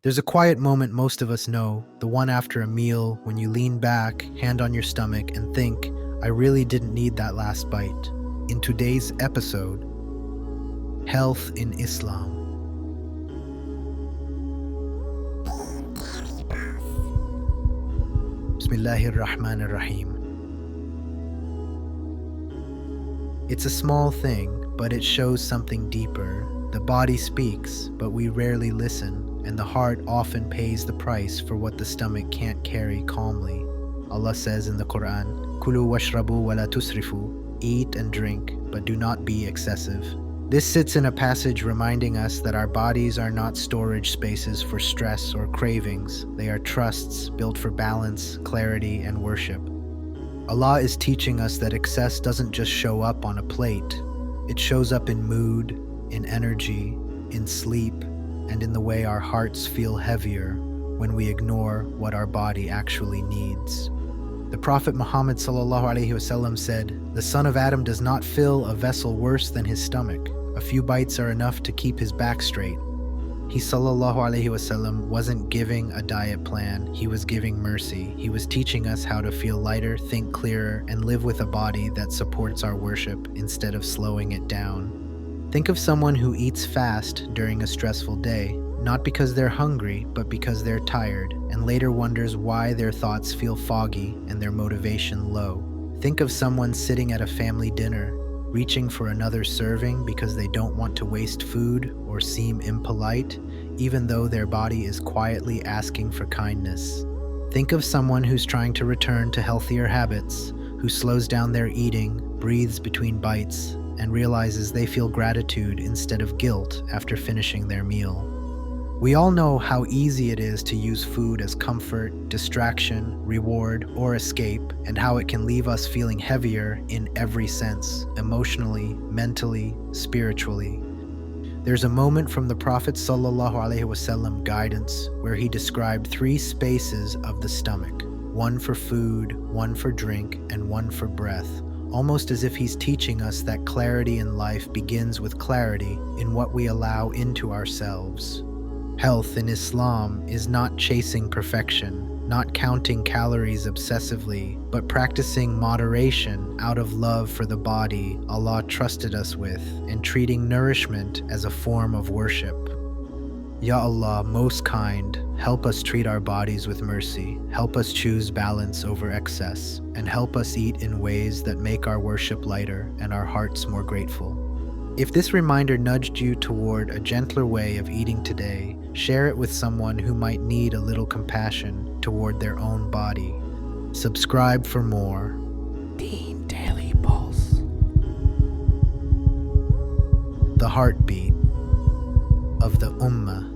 There's a quiet moment most of us know, the one after a meal when you lean back, hand on your stomach, and think, I really didn't need that last bite. In today's episode, Health in Islam. Bismillahir Rahmanir Rahim. It's a small thing, but it shows something deeper. The body speaks, but we rarely listen, and the heart often pays the price for what the stomach can't carry calmly. Allah says in the Qur'an, "Kulu washrabu wa la tusrifu," eat and drink, but do not be excessive. This sits in a passage reminding us that our bodies are not storage spaces for stress or cravings. They are trusts built for balance, clarity, and worship. Allah is teaching us that excess doesn't just show up on a plate. It shows up in mood, in energy, in sleep, and in the way our hearts feel heavier when we ignore what our body actually needs. The Prophet Muhammad ﷺ said, "The son of Adam does not fill a vessel worse than his stomach. A few bites are enough to keep his back straight." He ﷺ wasn't giving a diet plan, he was giving mercy. He was teaching us how to feel lighter, think clearer, and live with a body that supports our worship instead of slowing it down. Think of someone who eats fast during a stressful day, not because they're hungry, but because they're tired, and later wonders why their thoughts feel foggy and their motivation low. Think of someone sitting at a family dinner, reaching for another serving because they don't want to waste food or seem impolite, even though their body is quietly asking for kindness. Think of someone who's trying to return to healthier habits, who slows down their eating, breathes between bites, and realizes they feel gratitude instead of guilt after finishing their meal. We all know how easy it is to use food as comfort, distraction, reward, or escape, and how it can leave us feeling heavier in every sense, emotionally, mentally, spiritually. There's a moment from the Prophet ﷺ guidance where he described 3 spaces of the stomach, one for food, one for drink, and one for breath, almost as if he's teaching us that clarity in life begins with clarity in what we allow into ourselves. Health in Islam is not chasing perfection, not counting calories obsessively, but practicing moderation out of love for the body Allah trusted us with, and treating nourishment as a form of worship. Ya Allah, most kind, help us treat our bodies with mercy, help us choose balance over excess, and help us eat in ways that make our worship lighter and our hearts more grateful. If this reminder nudged you toward a gentler way of eating today, share it with someone who might need a little compassion toward their own body. Subscribe for more. Deen Daily Pulse. The heartbeat of the Ummah.